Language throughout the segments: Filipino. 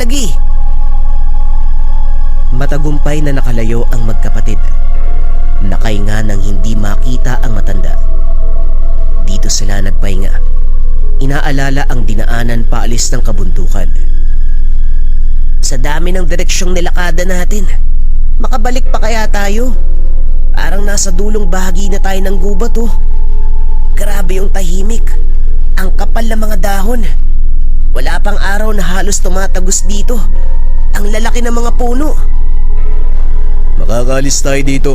lagi. Matagumpay na nakalayo ang magkapatid. Nakahinga nang hindi makita ang matanda. Dito sila nagpahinga. Inaalala ang dinaanan paalis ng kabundukan. Sa dami ng direksyong nilakada natin, makabalik pa kaya tayo? Parang nasa dulong bahagi na tayo ng gubat oh. Grabe yung tahimik. Ang kapal ng mga dahon. Wala pang araw na halos tumatagos dito. Ang lalaki ng mga puno. Makakalis tayo dito.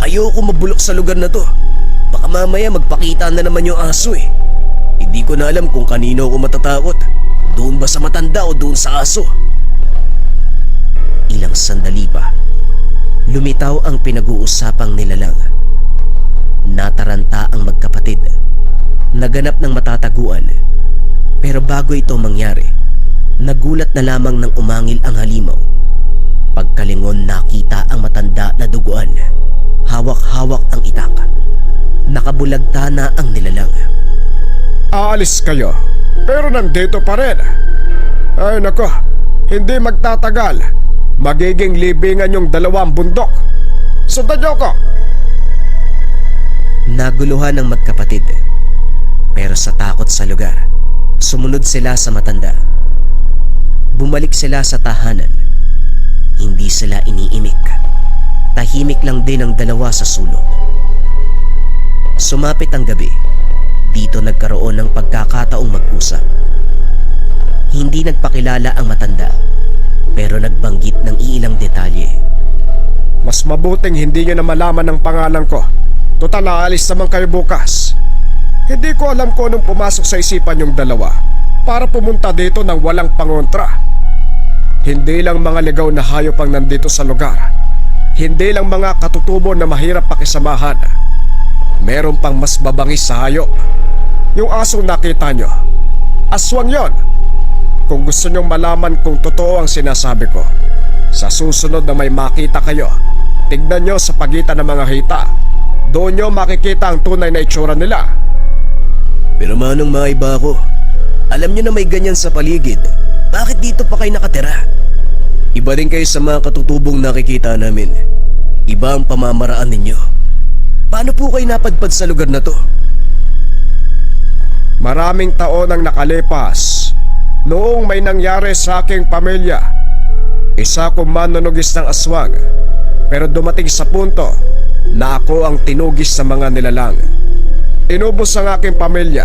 Ayoko mabulok sa lugar na to. Baka mamaya magpakita na naman yung aso eh. Hindi ko na alam kung kanino ako matatakot. Doon ba sa matanda o doon sa aso? Ilang sandali pa, lumitaw ang pinag-uusapang nilalang. Nataranta ang magkapatid. Naganap ng matataguan. Pero bago ito mangyari, nagulat na lamang ng umangil ang halimaw. Pagkalingon nakita ang matanda na duguan. Hawak-hawak ang itak. Nakabulagta na ang nilalang. Aalis kayo, pero nandito pa rin. Ay nako, hindi magtatagal. Magiging libingan yung dalawang bundok. Sundan niyo ko. Naguluhan ng magkapatid. Pero sa takot sa lugar, sumunod sila sa matanda. Bumalik sila sa tahanan. Hindi sila iniimik. Tahimik lang din ang dalawa sa sulok. Sumapit ang gabi. Dito nagkaroon ng pagkakataong mag-usap. Hindi nagpakilala ang matanda, pero nagbanggit ng iilang detalye. Mas mabuting hindi niyo na malaman ang pangalan ko. Total aalis naman kayo bukas. Hindi ko alam kung anong pumasok sa isipan yung dalawa para pumunta dito ng walang pangontra. Hindi lang mga ligaw na hayop ang nandito sa lugar. Hindi lang mga katutubo na mahirap pakisamahan. Meron pang mas babangis sa hayop. Yung asong nakita nyo, aswang yon. Kung gusto nyong malaman kung totoo ang sinasabi ko, sa susunod na may makita kayo, tignan nyo sa pagitan ng mga hita. Doon nyo makikita ang tunay na itsura nila. Pero manong maiba ako. Alam nyo na may ganyan sa paligid. Bakit dito pa kayo nakatira? Iba rin kayo sa mga katutubong nakikita namin. Iba ang pamamaraan ninyo. Paano po kayo napadpad sa lugar na to? Maraming taon ang nakalipas noong may nangyari sa aking pamilya. Isa akong manunugis ng aswang, pero dumating sa punto na ako ang tinugis sa mga nilalang. Inubos ang aking pamilya.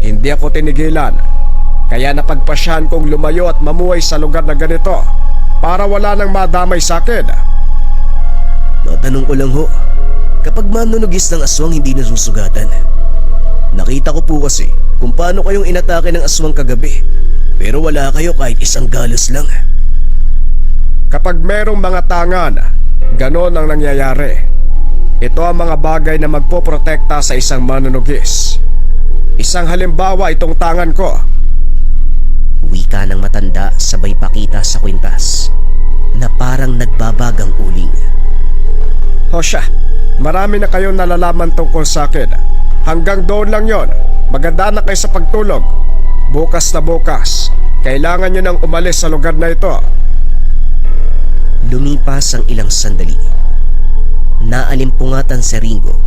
Hindi ako tinigilan, kaya napagpasyahan kong lumayo at mamuhay sa lugar na ganito para wala nang madamay sa akin. Matanong ko lang ho, kapag manunugis ng aswang hindi nasusugatan. Nakita ko po kasi kung paano kayong inatake ng aswang kagabi, pero wala kayo kahit isang galos lang. Kapag merong mga tangan, ganon ang nangyayari. Ito ang mga bagay na magpoprotekta sa isang manunugis. Isang halimbawa itong tangan ko. Wika ng matanda sabay pakita sa kwintas na parang nagbabagang uling. O siya, marami na kayong nalalaman tungkol sa akin. Hanggang doon lang yon. Maganda na kayo sa pagtulog. Bukas na bukas, kailangan nyo nang umalis sa lugar na ito. Lumipas ang ilang sandali. Naalimpungatan si Ringo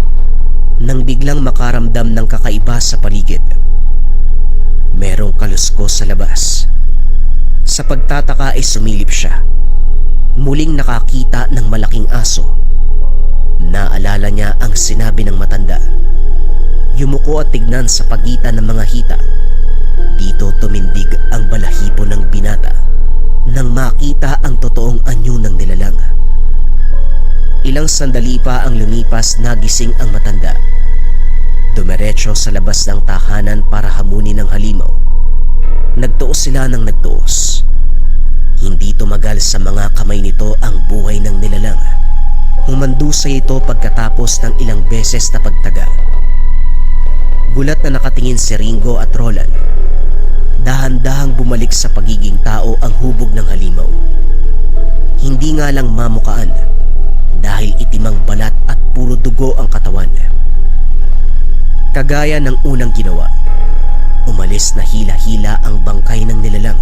nang biglang makaramdam ng kakaiba sa paligid. Merong kaluskos sa labas. Sa pagtataka ay sumilip siya. Muling nakakita ng malaking aso. Naalala niya ang sinabi ng matanda. Yumuko at tignan sa pagitan ng mga hita. Dito tumindig ang balahibo ng binata nang makita ang totoong anyo ng nilalang. Ilang sandali pa ang lumipas, nagising ang matanda. Dumiretso sa labas ng tahanan para hamunin ng halimaw. Nagtuos sila ng nagtuos. Hindi tumagal sa mga kamay nito ang buhay ng nilalang. Humandusay ito pagkatapos ng ilang beses na pagtaga. Gulat na nakatingin si Ringo at Roland. Dahan-dahang bumalik sa pagiging tao ang hubog ng halimaw. Hindi nga lang mamukaan dahil itimang balat at puro dugo ang katawan. Kagaya ng unang ginawa, umalis na hila-hila ang bangkay ng nilalang.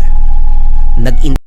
Nag